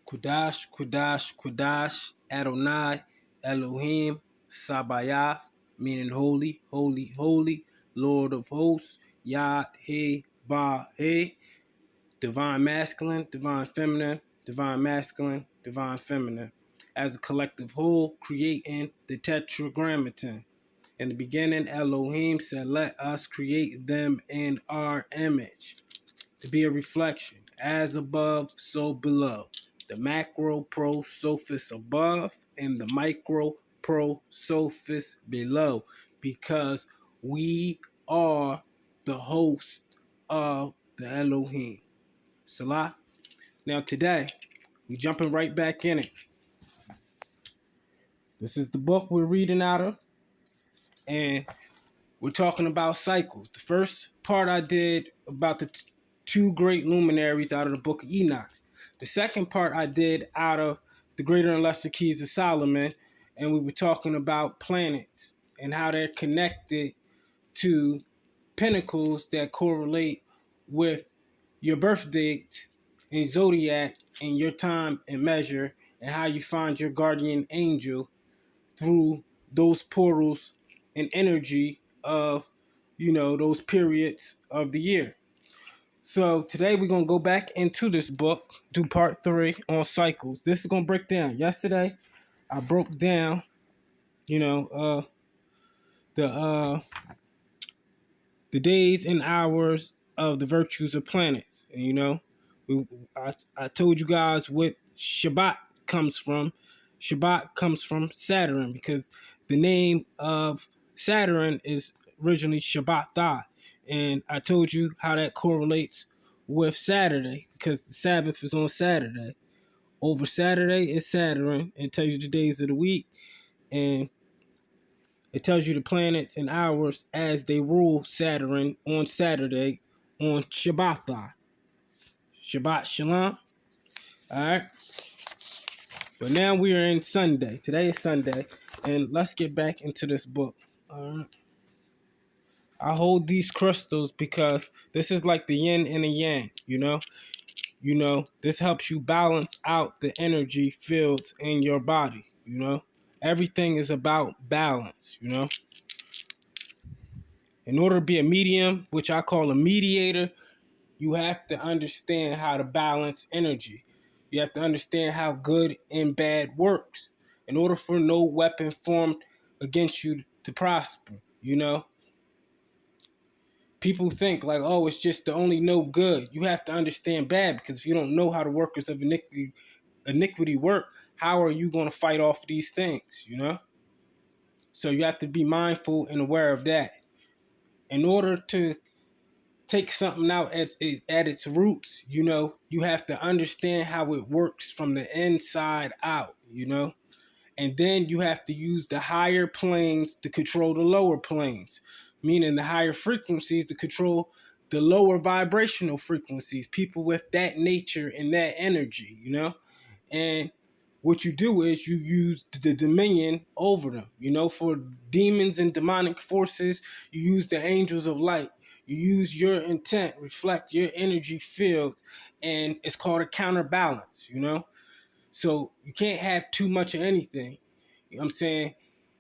Kudash, Kudash, Kudash, Adonai, Elohim, Sabayath, meaning holy, holy, holy, Lord of hosts, Yad, He, Va, He, divine masculine, divine feminine, divine masculine, divine feminine, as a collective whole, creating the tetragrammaton. In the beginning, Elohim said, let us create them in our image, to be a reflection, as above, so below. The macro pro sophist above and the micro pro sophist below, because we are the host of the Elohim. Salah. Now today, we jumping right back in it. This is the book we're reading out of, and we're talking about cycles. The first part I did about the two great luminaries out of the book of Enoch. The second part I did out of the Greater and Lesser Keys of Solomon, and we were talking about planets and how they're connected to pinnacles that correlate with your birth date and zodiac and your time and measure, and how you find your guardian angel through those portals and energy of, those periods of the year. So today we're going to go back into this book, do part 3 on cycles. This is going to break down. Yesterday I broke down, the the days and hours of the virtues of planets. And I told you guys what Shabbat comes from. Shabbat comes from Saturn, because the name of Saturn is originally Shabbat. And I told you how that correlates with Saturday, because the Sabbath is on Saturday. Over Saturday is Saturn, and tells you the days of the week, and it tells you the planets and hours as they rule Saturn on Saturday on Shabbat. Shabbat Shalom. All right. But now we are in Sunday. Today is Sunday. And let's get back into this book. All right. I hold these crystals because this is like the yin and the yang, this helps you balance out the energy fields in your body, Everything is about balance, In order to be a medium, which I call a mediator, you have to understand how to balance energy. You have to understand how good and bad works in order for no weapon formed against you to prosper, People think like, oh, it's just the only no good. You have to understand bad, because if you don't know how the workers of iniquity work, how are you going to fight off these things, So you have to be mindful and aware of that. In order to take something out at its roots, you have to understand how it works from the inside out, And then you have to use the higher planes to control the lower planes, meaning the higher frequencies to control the lower vibrational frequencies, people with that nature and that energy, And what you do is you use the dominion over them. For demons and demonic forces, you use the angels of light. You use your intent, reflect your energy field, and it's called a counterbalance, So you can't have too much of anything. You know what I'm saying?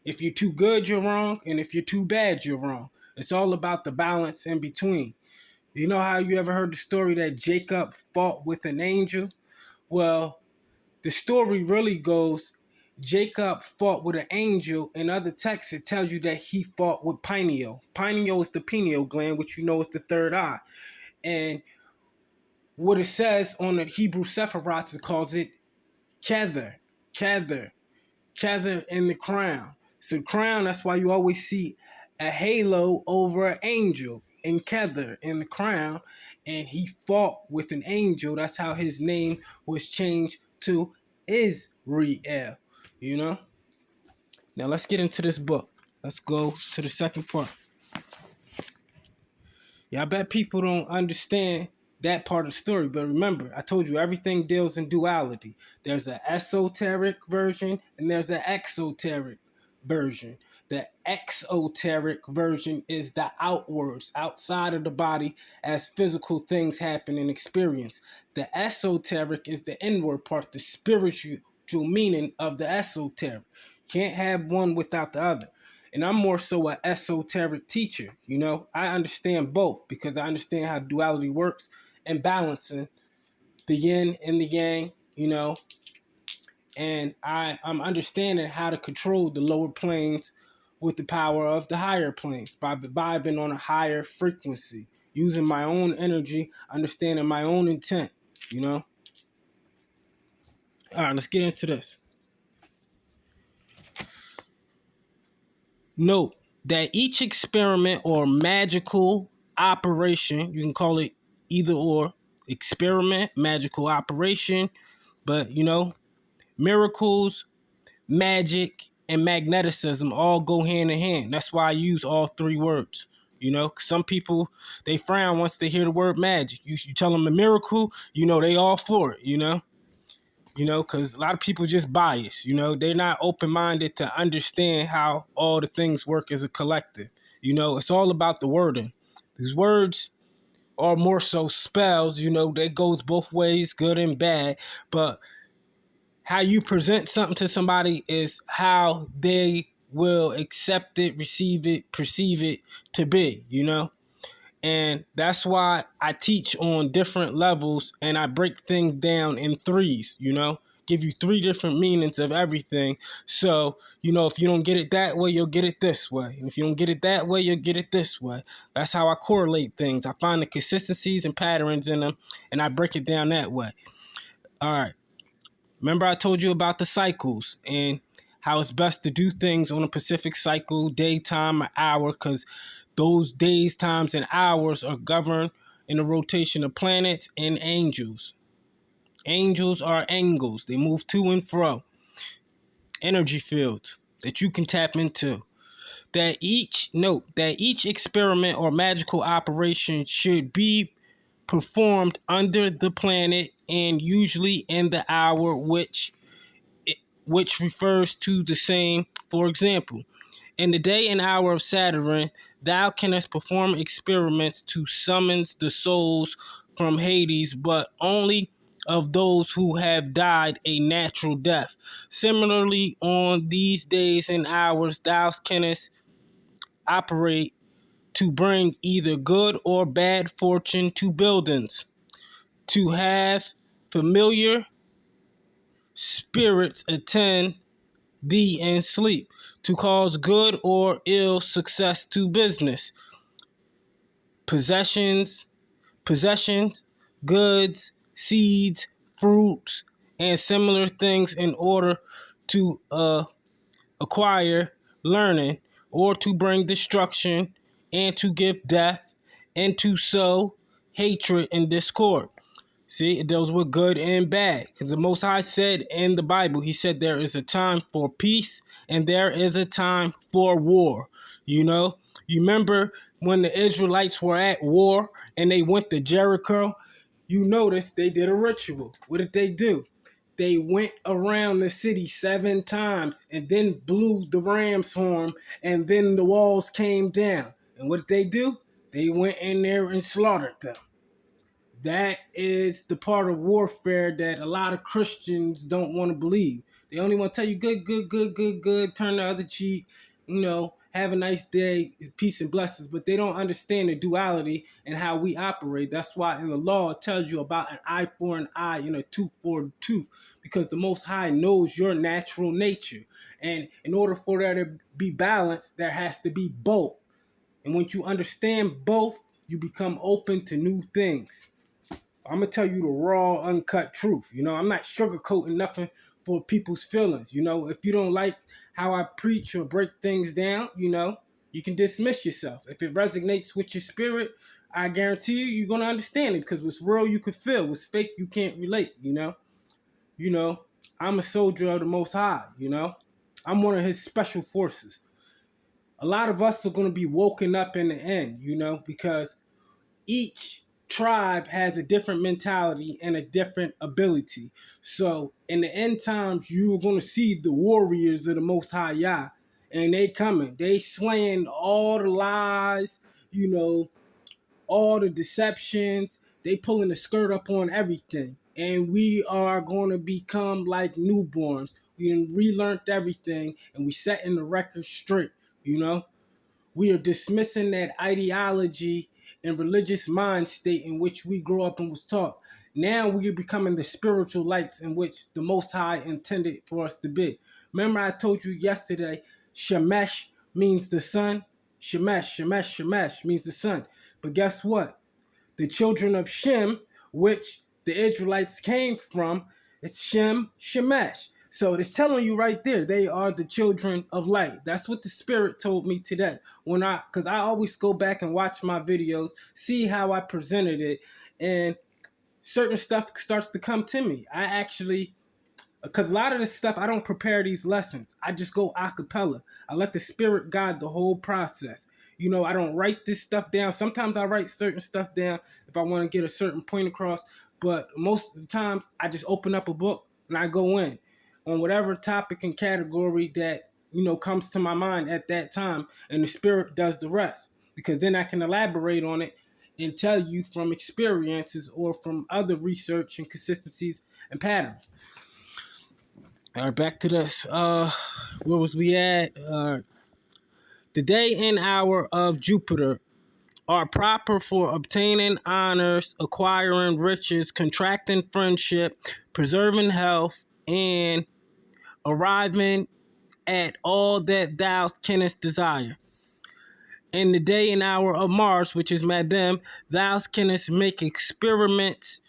If you're too good, you're wrong. And if you're too bad, you're wrong. It's all about the balance in between. You know how you ever heard the story that Jacob fought with an angel? Well, the story really goes, Jacob fought with an angel. In other texts, it tells you that he fought with pineal. Pineal is the pineal gland, which is the third eye. And what it says on the Hebrew Sephiroth, it calls it Kether in the crown. So crown, that's why you always see a halo over an angel in Kether in the crown. And he fought with an angel. That's how his name was changed to Israel, Now let's get into this book. Let's go to the second part. Yeah, I bet people don't understand that part of the story, but remember, I told you everything deals in duality. There's an esoteric version and there's an exoteric version. The exoteric version is the outwards, outside of the body, as physical things happen and experience. The esoteric is the inward part, the spiritual meaning of the esoteric. Can't have one without the other. And I'm more so an esoteric teacher. I understand both because I understand how duality works and balancing the yin and the yang, and I'm understanding how to control the lower planes with the power of the higher planes by vibing on a higher frequency, using my own energy, understanding my own intent. All right, let's get into this. Note that each experiment or magical operation, you can call it either or, experiment, magical operation, but miracles, magic, and magneticism all go hand in hand. That's why I use all three words. Some people, they frown once they hear the word magic. You tell them a miracle, they all for it. Because a lot of people just bias. They're not open minded to understand how all the things work as a collective. It's all about the wording. These words are more so spells. That goes both ways, good and bad, but how you present something to somebody is how they will accept it, receive it, perceive it to be, And that's why I teach on different levels and I break things down in threes, give you three different meanings of everything. So, if you don't get it that way, you'll get it this way. And if you don't get it that way, you'll get it this way. That's how I correlate things. I find the consistencies and patterns in them and I break it down that way. All right. Remember I told you about the cycles and how it's best to do things on a Pacific cycle, daytime, or hour, because those days, times, and hours are governed in the rotation of planets and angels. Angels are angles. They move to and fro. Energy fields that you can tap into. That each experiment or magical operation should be performed under the planet and usually in the hour which refers to the same. For example, in the day and hour of Saturn, thou canst perform experiments to summons the souls from Hades, but only of those who have died a natural death. Similarly, on these days and hours, thou canst operate to bring either good or bad fortune to buildings, to have familiar spirits attend thee in sleep, to cause good or ill success to business, possessions, goods, seeds, fruits, and similar things in order to acquire learning, or to bring destruction, and to give death, and to sow hatred and discord. See, it deals with good and bad. Because the Most High said in the Bible, he said there is a time for peace and there is a time for war. You remember when the Israelites were at war and they went to Jericho? You notice they did a ritual. What did they do? They went around the city 7 times and then blew the ram's horn and then the walls came down. And what did they do? They went in there and slaughtered them. That is the part of warfare that a lot of Christians don't want to believe. They only want to tell you good, turn the other cheek, have a nice day, peace and blessings, but they don't understand the duality and how we operate. That's why in the law it tells you about an eye for an eye and a tooth for a tooth, because the Most High knows your natural nature. And in order for there to be balance, there has to be both. And once you understand both, you become open to new things. I'm gonna tell you the raw, uncut truth. I'm not sugarcoating nothing for people's feelings. If you don't like how I preach or break things down, you can dismiss yourself. If it resonates with your spirit, I guarantee you're gonna understand it, because what's real you can feel. What's fake you can't relate. I'm a soldier of the Most High. I'm one of His special forces. A lot of us are gonna be woken up in the end. Because each tribe has a different mentality and a different ability. So in the end times, you're going to see the warriors of the Most High Yah, and they coming. They slaying all the lies, you know, all the deceptions. They pulling the skirt up on everything. And we are going to become like newborns. We relearned everything and we setting the record straight, you know? We are dismissing that ideology and religious mind state in which we grew up and was taught. Now we are becoming the spiritual lights in which the Most High intended for us to be. Remember, I told you yesterday, Shemesh means the sun. Shemesh means the sun. But guess what? The children of Shem, which the Israelites came from, it's Shemesh. So it's telling you right there, they are the children of light. That's what the Spirit told me today. Because I always go back and watch my videos, see how I presented it, and certain stuff starts to come to me. I actually, because a lot of this stuff, I don't prepare these lessons. I just go a cappella. I let the Spirit guide the whole process. You know, I don't write this stuff down. Sometimes I write certain stuff down if I want to get a certain point across. But most of the times, I just open up a book and I go in on whatever topic and category that, you know, comes to my mind at that time. And the Spirit does the rest. Because then I can elaborate on it and tell you from experiences or from other research and consistencies and patterns. All right, back to this. Where was we at? The day and hour of Jupiter are proper for obtaining honors, acquiring riches, contracting friendship, preserving health, and arriving at all that thou canst desire. In the day and hour of Mars, which is Madam, thou canst make experiments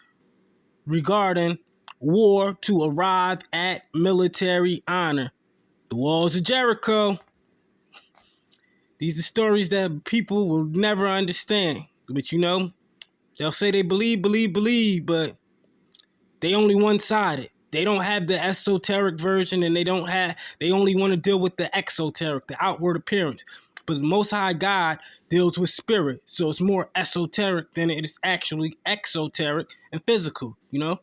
regarding war to arrive at military honor. The walls of Jericho. These are stories that people will never understand. But you know, they'll say they believe, but they only one-sided. They don't have the esoteric version, and they only want to deal with the exoteric, the outward appearance. But the Most High God deals with spirit. So it's more esoteric than it is actually exoteric and physical, you know?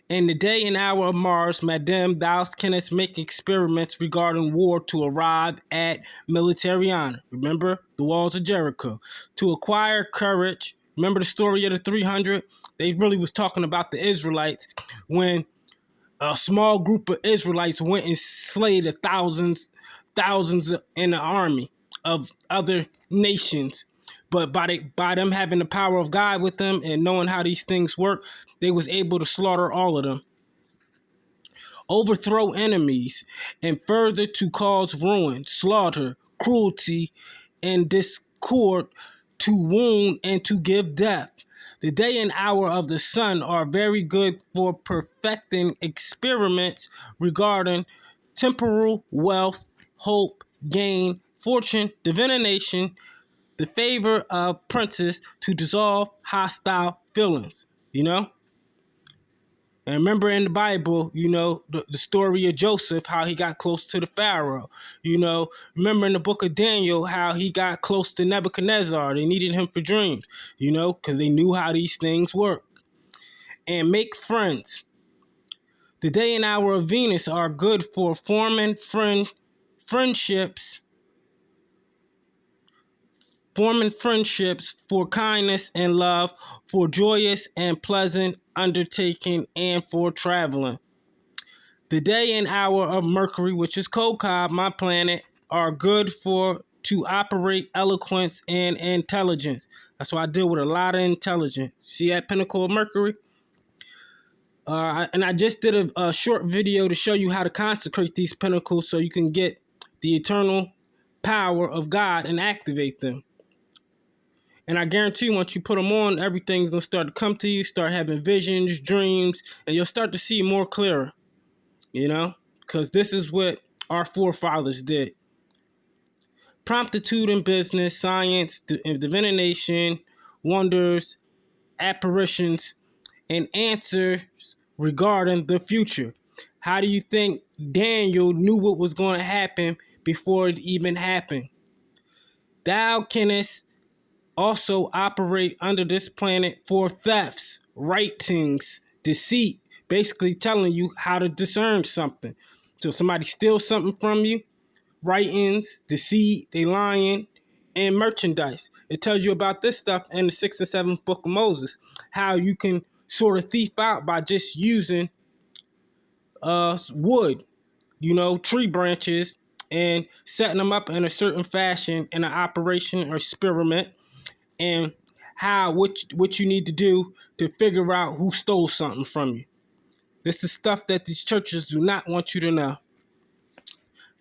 In the day and hour of Mars, Madam, thou canst make experiments regarding war to arrive at military honor. Remember the walls of Jericho. To acquire courage. Remember the story of the 300? They really was talking about the Israelites when a small group of Israelites went and slayed thousands in the army of other nations. But by them having the power of God with them and knowing how these things work, they was able to slaughter all of them. Overthrow enemies, and further to cause ruin, slaughter, cruelty, and discord, to wound and to give death. The day and hour of the sun are very good for perfecting experiments regarding temporal wealth, hope, gain, fortune, divination, the favor of princes, to dissolve hostile feelings, you know? And remember in the Bible, you know, the story of Joseph, how he got close to the Pharaoh. You know, remember in the book of Daniel, how he got close to Nebuchadnezzar. They needed him for dreams, you know, because they knew how these things work. And make friends. The day and hour of Venus are good for forming friendships for kindness and love, for joyous and pleasant undertaking, and for traveling. The day and hour of Mercury, which is Kokab, my planet, are good to operate eloquence and intelligence. That's why I deal with a lot of intelligence. See that pinnacle of Mercury? And I just did a short video to show you how to consecrate these pinnacles so you can get the eternal power of God and activate them. And I guarantee you, once you put them on, everything's going to start to come to you, start having visions, dreams, and you'll start to see more clearer, you know, because this is what our forefathers did. Promptitude in business, science, divination, wonders, apparitions, and answers regarding the future. How do you think Daniel knew what was going to happen before it even happened? Thou canst also operate under this planet for thefts, writings, deceit, basically telling you how to discern something. So if somebody steals something from you, writings, deceit, they lying, and merchandise. It tells you about this stuff in the 6th and 7th book of Moses, how you can sort of thief out by just using wood, tree branches, and setting them up in a certain fashion in an operation or experiment, and what you need to do to figure out who stole something from you. This is stuff that these churches do not want you to know.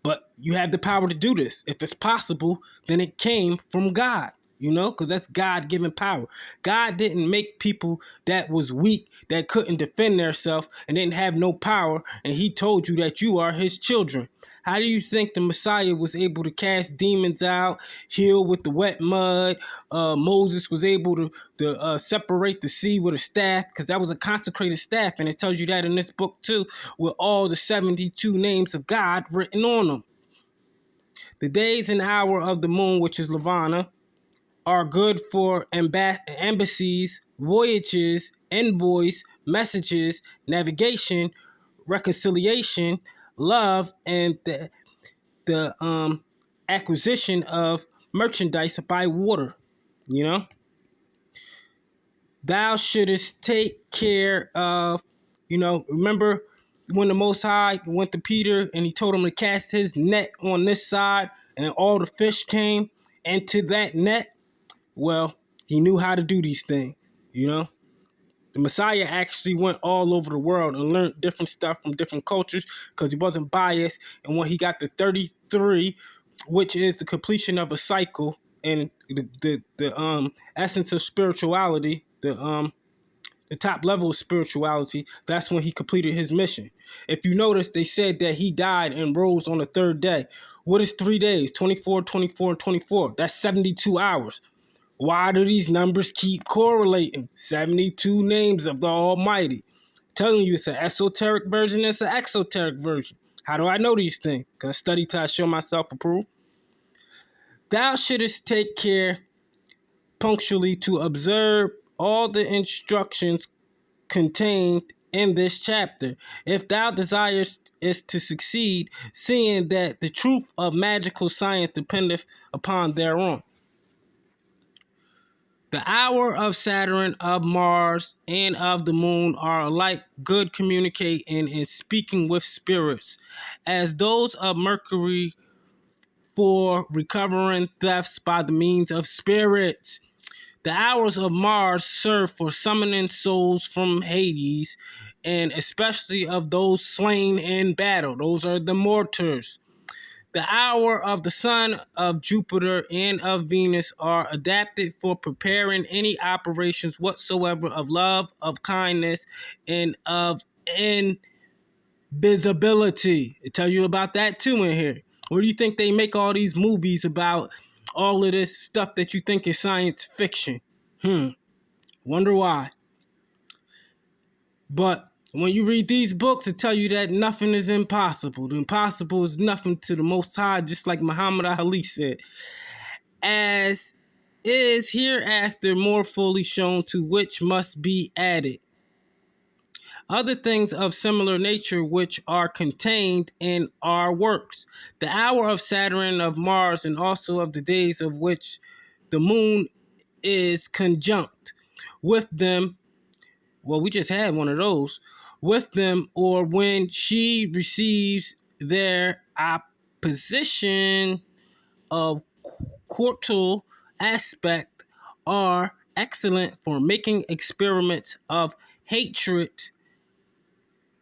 But you have the power to do this. If it's possible, then it came from God, because that's God-given power. God didn't make people that was weak, that couldn't defend themselves, and didn't have no power, and he told you that you are his children. How do you think the Messiah was able to cast demons out, heal with the wet mud? Moses was able to separate the sea with a staff, because that was a consecrated staff, and it tells you that in this book too, with all the 72 names of God written on them. The days and hour of the moon, which is Levana, are good for embassies, voyages, envoys, messages, navigation, reconciliation, love, and the acquisition of merchandise by water. Thou shouldest take care of, remember when the Most High went to Peter and he told him to cast his net on this side and all the fish came into that net? Well, he knew how to do these things, The Messiah actually went all over the world and learned different stuff from different cultures because he wasn't biased. And when he got to 33, which is the completion of a cycle and the essence of spirituality, the top level of spirituality, that's when he completed his mission. If you notice, they said that he died and rose on the third day. What is 3 days? 24, 24, and 24. That's 72 hours. Why do these numbers keep correlating? 72 names of the Almighty. I'm telling you, it's an esoteric version, it's an exoteric version. How do I know these things? Because I study till I show myself approved. Thou shouldest take care punctually to observe all the instructions contained in this chapter, if thou desirest is to succeed, seeing that the truth of magical science dependeth upon thereon. The hour of Saturn, of Mars, and of the moon are alike good communicating and speaking with spirits, as those of Mercury for recovering thefts by the means of spirits. The hours of Mars serve for summoning souls from Hades, and especially of those slain in battle. Those are the mortars. The hour of the sun, of Jupiter, and of Venus are adapted for preparing any operations whatsoever of love, of kindness, and of invisibility. It tells you about that too in here. Where do you think they make all these movies about all of this stuff that you think is science fiction? Wonder why. But when you read these books, it tell you that nothing is impossible. The impossible is nothing to the Most High, just like Muhammad Ali said. As is hereafter more fully shown, to which must be added other things of similar nature which are contained in our works. The hour of Saturn, of Mars, and also of the days of which the moon is conjunct with them. Well, we just had one of those. With them, or when she receives their opposition of quartal aspect, are excellent for making experiments of hatred,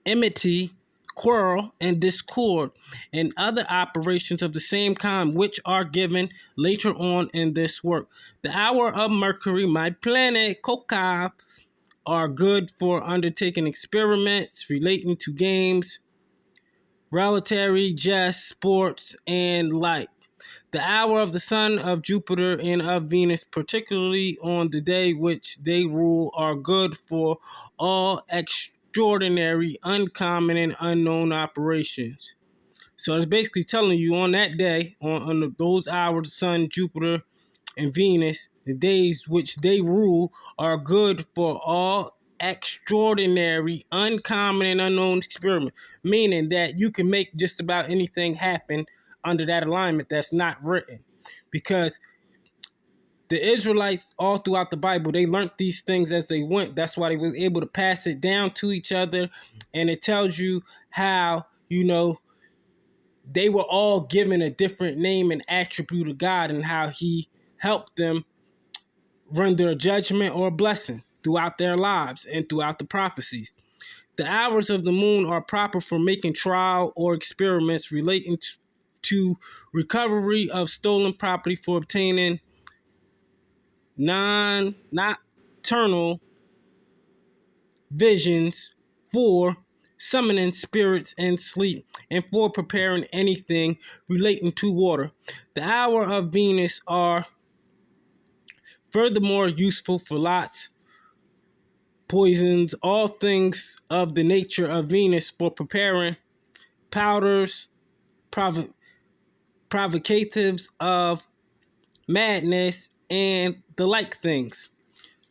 enmity, quarrel, and discord, and other operations of the same kind, which are given later on in this work. The hour of Mercury, my planet, Kokab, are good for undertaking experiments relating to games, relatory, jest, sports, and like. The hour of the sun, of Jupiter, and of Venus, particularly on the day which they rule, are good for all extraordinary, uncommon, and unknown operations. So it's basically telling you on that day, on those hours, the sun, Jupiter, and Venus, the days which they rule, are good for all extraordinary, uncommon, and unknown experiments, meaning that you can make just about anything happen under that alignment that's not written. Because the Israelites all throughout the Bible, they learned these things as they went. That's why they were able to pass it down to each other. And it tells you how, they were all given a different name and attribute of God, and how he helped them render a judgment or a blessing throughout their lives and throughout the prophecies. The hours of the moon are proper for making trial or experiments relating to recovery of stolen property, for obtaining nocturnal visions, for summoning spirits in sleep, and for preparing anything relating to water. The hour of Venus are furthermore useful for lots, poisons, all things of the nature of Venus, for preparing powders, provocatives of madness, and the like things.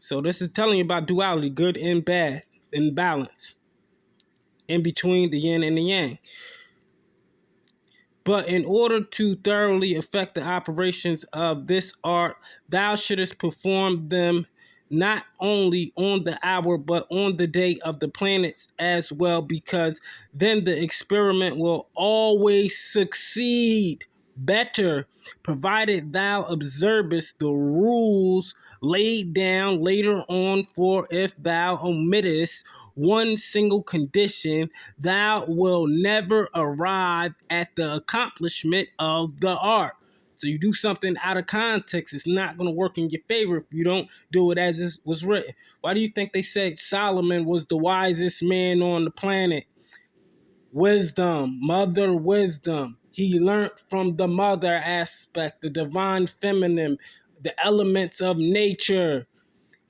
So this is telling you about duality, good and bad, in balance, in between the yin and the yang. But in order to thoroughly affect the operations of this art, thou shouldest perform them not only on the hour, but on the day of the planets as well, because then the experiment will always succeed better, provided thou observest the rules laid down later on. For if thou omittest one single condition, thou will never arrive at the accomplishment of the art. So you do something out of context, it's not going to work in your favor if you don't do it as it was written. Why do you think they said Solomon was the wisest man on the planet? Wisdom, mother wisdom. He learned from the mother aspect, the divine feminine, the elements of nature.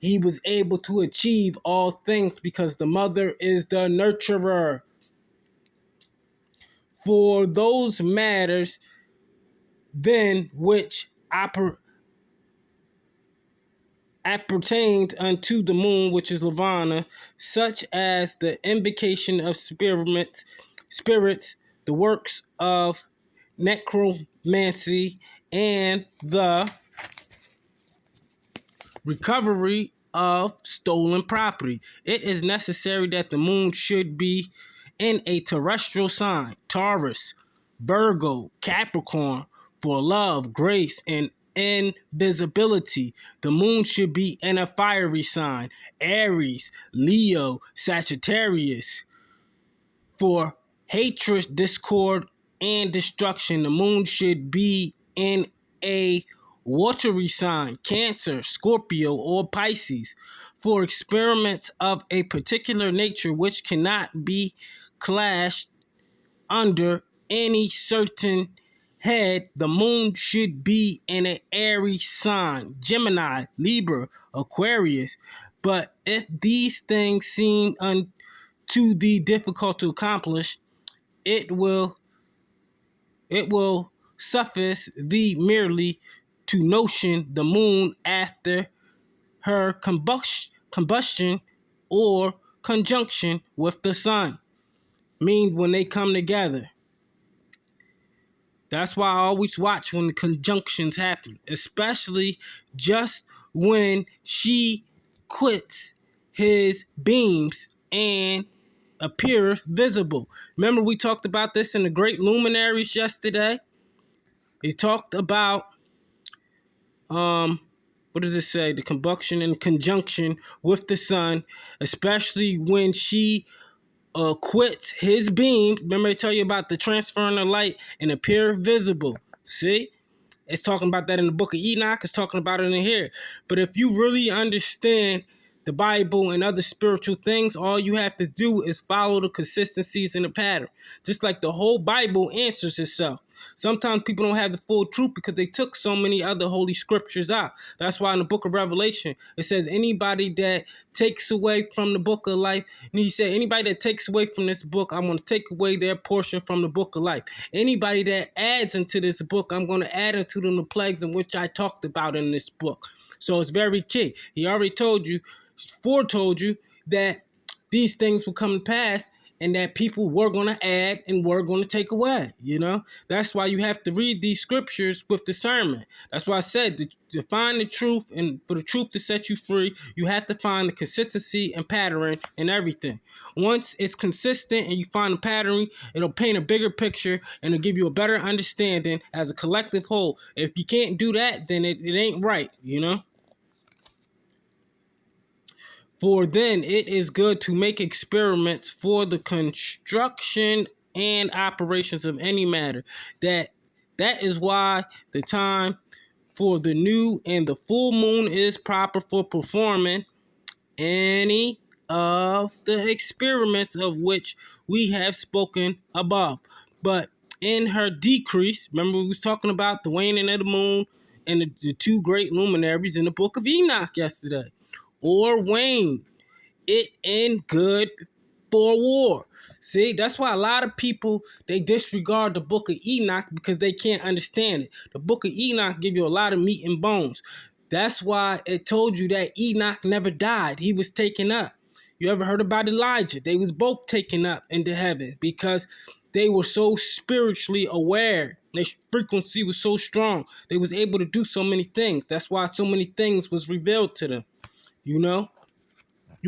He was able to achieve all things because the mother is the nurturer. For those matters then which appertained unto the moon, which is Lavana, such as the invocation of spirits, the works of necromancy, and the recovery of stolen property. It is necessary that the moon should be in a terrestrial sign, Taurus, Virgo, Capricorn, for love, grace, and invisibility. The moon should be in a fiery sign, Aries, Leo, Sagittarius, for hatred, discord, and destruction. The moon should be in a watery sign, Cancer, Scorpio, or Pisces, for experiments of a particular nature which cannot be clashed under any certain head. The moon should be in an airy sign, Gemini, Libra, Aquarius. But if these things seem unto thee difficult to accomplish, it will suffice thee merely to notion the moon after her combustion or conjunction with the sun. Mean when they come together. That's why I always watch when the conjunctions happen, especially just when she quits his beams and appears visible. Remember, we talked about this in the Great Luminaries yesterday. He talked about what does it say? The combustion in conjunction with the sun, especially when she quits his beam. Remember I tell you about the transferring of light and appear visible. See? It's talking about that in the book of Enoch. It's talking about it in here. But if you really understand the Bible and other spiritual things, all you have to do is follow the consistencies in the pattern. Just like the whole Bible answers itself. Sometimes people don't have the full truth because they took so many other holy scriptures out. That's why in the book of Revelation, it says anybody that takes away from the book of life, and he said anybody that takes away from this book, I'm going to take away their portion from the book of life. Anybody that adds into this book, I'm going to add into them the plagues in which I talked about in this book. So it's very key. He already foretold you that these things will come to pass and that people were going to add and were going to take away. That's why you have to read these scriptures with discernment. That's why I said to find the truth, and for the truth to set you free, you have to find the consistency and pattern in everything. Once it's consistent and you find a pattern, it'll paint a bigger picture and it'll give you a better understanding as a collective whole. If you can't do that, then it ain't right. For then it is good to make experiments for the construction and operations of any matter. That is why the time for the new and the full moon is proper for performing any of the experiments of which we have spoken above. But in her decrease, remember we was talking about the waning of the moon and the two great luminaries in the book of Enoch yesterday. Or wane it in good for war. See, that's why a lot of people, they disregard the book of Enoch because they can't understand it. The book of Enoch give you a lot of meat and bones. That's why it told you that Enoch never died. He was taken up. You ever heard about Elijah? They was both taken up into heaven because they were so spiritually aware. Their frequency was so strong. They was able to do so many things. That's why so many things was revealed to them. You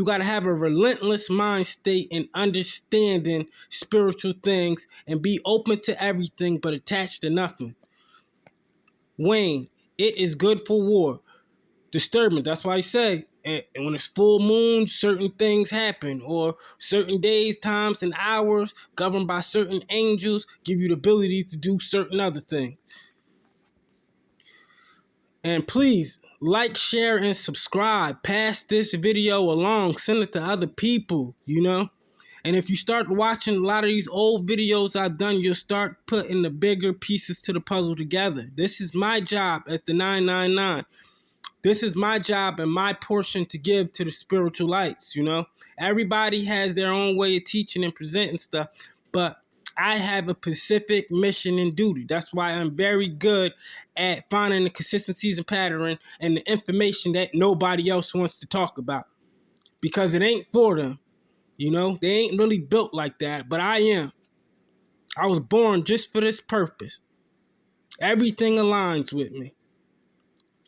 got to have a relentless mind state in understanding spiritual things and be open to everything but attached to nothing. Wane, it is good for war. Disturbance, that's why I say, and when it's full moon, certain things happen, or certain days, times, and hours governed by certain angels give you the ability to do certain other things. And please like, share, and subscribe. Pass this video along. Send it to other people, And if you start watching a lot of these old videos I've done, you'll start putting the bigger pieces to the puzzle together. This is my job as the 999. This is my job and my portion to give to the spiritual lights, Everybody has their own way of teaching and presenting stuff, but I have a specific mission and duty. That's why I'm very good at finding the consistencies and pattern and the information that nobody else wants to talk about. Because it ain't for them. They ain't really built like that, but I am. I was born just for this purpose. Everything aligns with me.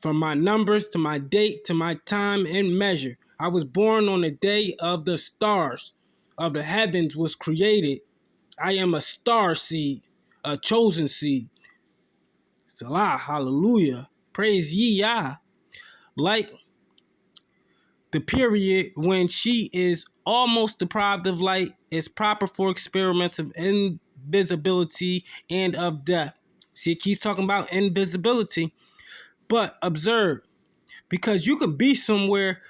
From my numbers to my date to my time and measure. I was born on the day of the stars of the heavens was created. I am a star seed, a chosen seed. Salah, hallelujah. Praise ye Yah. Like the period when she is almost deprived of light is proper for experiments of invisibility and of death. See, it keeps talking about invisibility. But observe, because you could be somewhere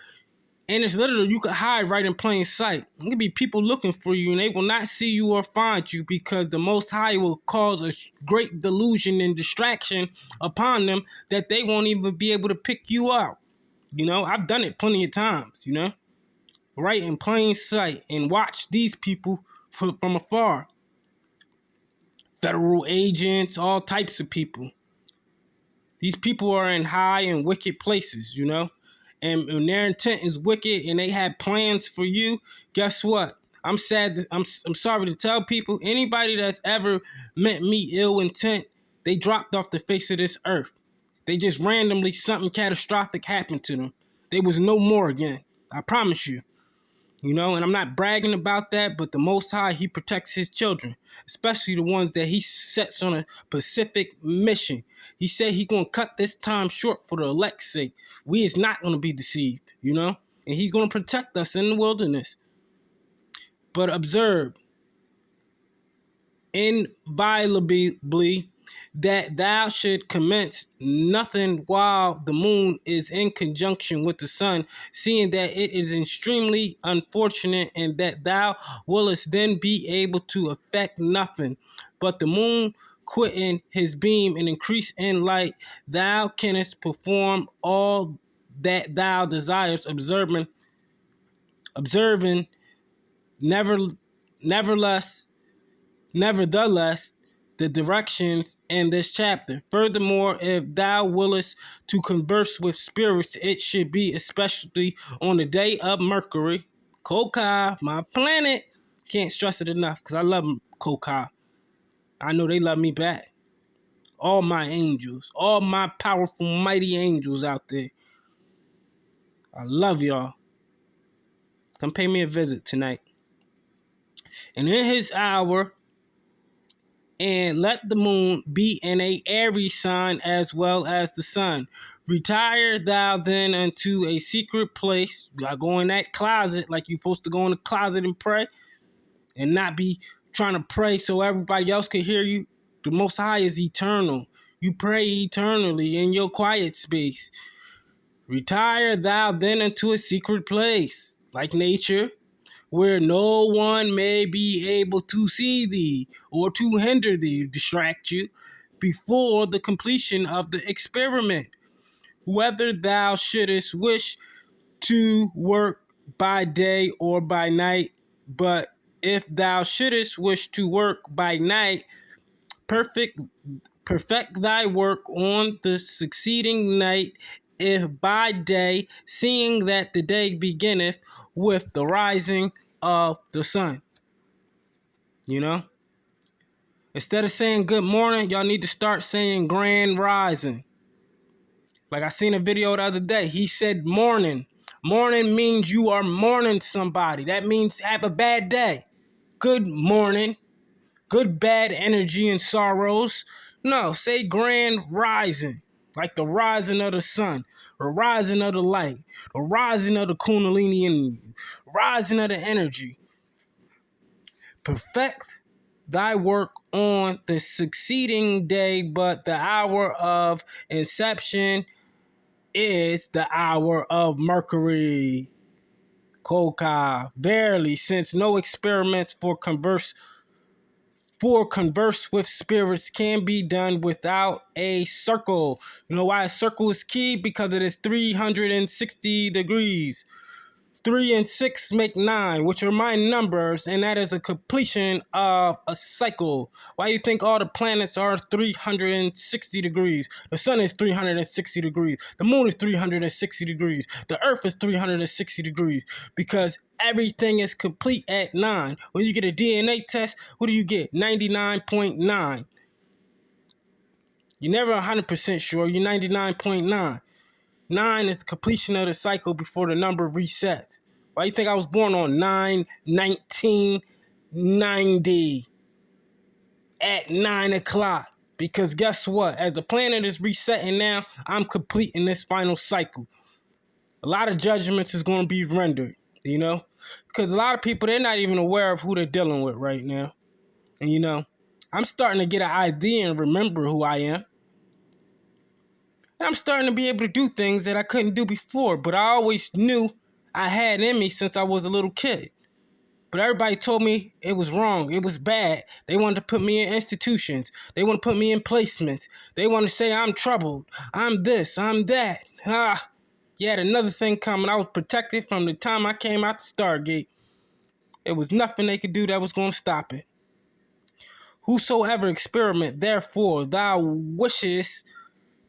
and it's literally you could hide right in plain sight. There could be people looking for you and they will not see you or find you because the Most High will cause a great delusion and distraction upon them that they won't even be able to pick you out. I've done it plenty of times, right in plain sight and watch these people from afar. Federal agents, all types of people. These people are in high and wicked places, And when their intent is wicked and they have plans for you, guess what? I'm sorry to tell people, anybody that's ever meant me ill intent, they dropped off the face of this earth. They just randomly, something catastrophic happened to them. They was no more again. I promise you. And I'm not bragging about that, but the Most High, he protects his children, especially the ones that he sets on a specific mission. He said he going to cut this time short for the elect's sake. We is not going to be deceived, and he's going to protect us in the wilderness. But observe, inviolably, that thou should commence nothing while the moon is in conjunction with the sun, seeing that it is extremely unfortunate, and that thou wouldst then be able to effect nothing. But the moon quitting his beam and increase in light, thou canst perform all that thou desires, observing nevertheless, the directions in this chapter. Furthermore, if thou willest to converse with spirits, it should be especially on the day of Mercury, Koka, my planet, Can't stress it enough because I love Koka. I know they love me back. All my angels, all my powerful, mighty angels out there. I love y'all. Come pay me a visit tonight. And in his hour, and let the moon be in a Aries sign as well as the sun. Retire thou then unto a secret place. You gotta go in that closet like you're supposed to go in the closet and pray. And not be trying to pray so everybody else can hear you. The Most High is eternal. You pray eternally in your quiet space. Retire thou then into a secret place, like nature, where no one may be able to see thee or to hinder thee, distract you, before the completion of the experiment. Whether thou shouldest wish to work by day or by night, but if thou shouldest wish to work by night, perfect thy work on the succeeding night, if by day, seeing that the day beginneth with the rising of the sun. You know? Instead of saying good morning, y'all need to start saying grand rising. Like I seen a video the other day. He said morning. Morning means you are mourning somebody. That means have a bad day. Good morning. Good bad energy and sorrows. No, say grand rising. Like the rising of the sun, the rising of the light, the rising of the kundalini in you, rising of the energy. Perfect thy work on the succeeding day, but the hour of inception is the hour of Mercury. Koka, verily, since no experiments for converse with spirits can be done without a circle. You know why a circle is key? Because it is 360 degrees. 3 and 6 make 9, which are my numbers, and that is a completion of a cycle. Why do you think all the planets are 360 degrees? The sun is 360 degrees. The moon is 360 degrees. The earth is 360 degrees. Because everything is complete at 9. When you get a DNA test, what do you get? 99.9. You're never 100% sure. You're 99.9. 9 is the completion of the cycle before the number resets. Why you think I was born on 9/19/90 at 9 o'clock? Because guess what? As the planet is resetting now, I'm completing this final cycle. A lot of judgments is going to be rendered, you know? Because a lot of people, they're not even aware of who they're dealing with right now. And, you know, I'm starting to get an idea and remember who I am. And I'm starting to be able to do things that I couldn't do before, but I always knew I had in me since I was a little kid. But everybody told me it was wrong. It was bad. They wanted to put me in institutions. They want to put me in placements. They want to say I'm troubled. I'm this. I'm that. Yeah, another thing coming. I was protected from the time I came out the Stargate. There was nothing they could do that was going to stop it. Whosoever experiment, therefore, thou wishest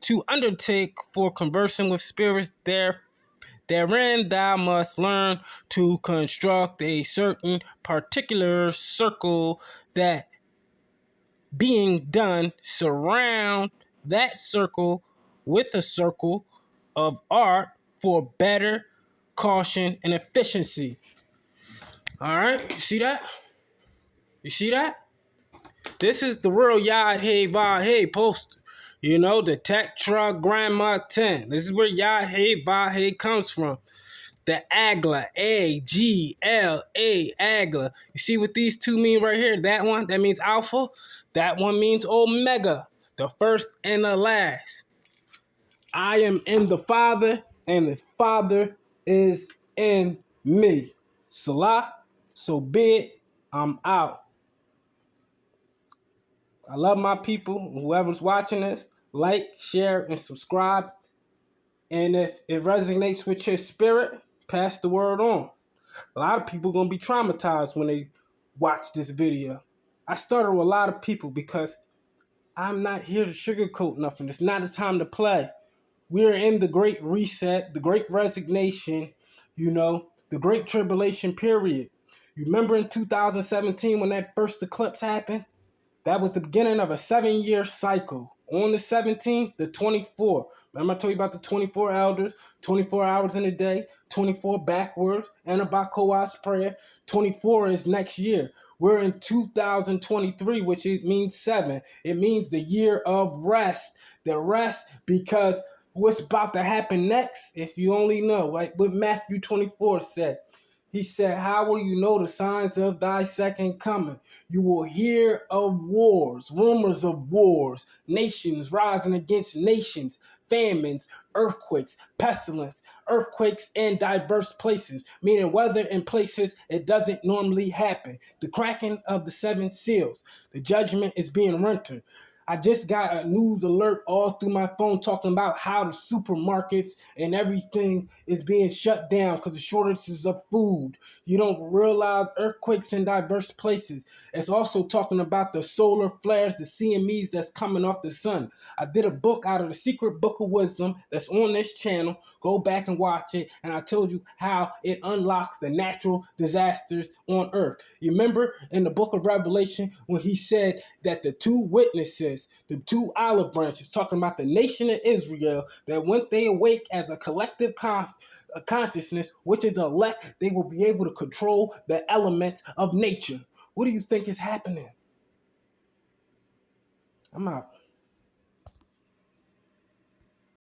to undertake for conversing with spirits, therein thou must learn to construct a certain particular circle, that being done, surround that circle with a circle of art for better caution and efficiency. All right, you see that? You see that? This is the real Yad Hey Va Hey poster. You know, the Tetragrammaton. This is where Yad Hey Va Hey comes from. The Agla, A-G-L-A, Agla. You see what these two mean right here? That one, that means alpha. That one means omega, the first and the last. I am in the Father, and the Father is in me. Salah, so be it. I'm out. I love my people. Whoever's watching this, like, share, and subscribe. And if it resonates with your spirit, pass the word on. A lot of people going to be traumatized when they watch this video. I started with a lot of people because I'm not here to sugarcoat nothing. It's not a time to play. We're in the great reset, the great resignation, you know, the great tribulation period. You remember in 2017 when that first eclipse happened? That was the beginning of a 7-year cycle. On the 17th, the 24th. Remember I told you about the 24 elders, 24 hours in a day, 24 backwards, and about Koach's prayer. 24 is next year. We're in 2023, which it means 7. It means the year of rest. The rest because what's about to happen next, if you only know, like what Matthew 24 said. He said, how will you know the signs of thy second coming? You will hear of wars, rumors of wars, nations rising against nations, famines, earthquakes, pestilence, earthquakes in diverse places, meaning weather in places it doesn't normally happen. The cracking of the 7 seals. The judgment is being rendered. I just got a news alert all through my phone talking about how the supermarkets and everything is being shut down because of shortages of food. You don't realize earthquakes in diverse places. It's also talking about the solar flares, the CMEs that's coming off the sun. I did a book out of the Secret Book of Wisdom that's on this channel. Go back and watch it. And I told you how it unlocks the natural disasters on earth. You remember in the book of Revelation when he said that the 2 witnesses, the 2 olive branches, talking about the nation of Israel, that when they awake as a collective consciousness, which is the elect, they will be able to control the elements of nature. What do you think is happening? I'm out.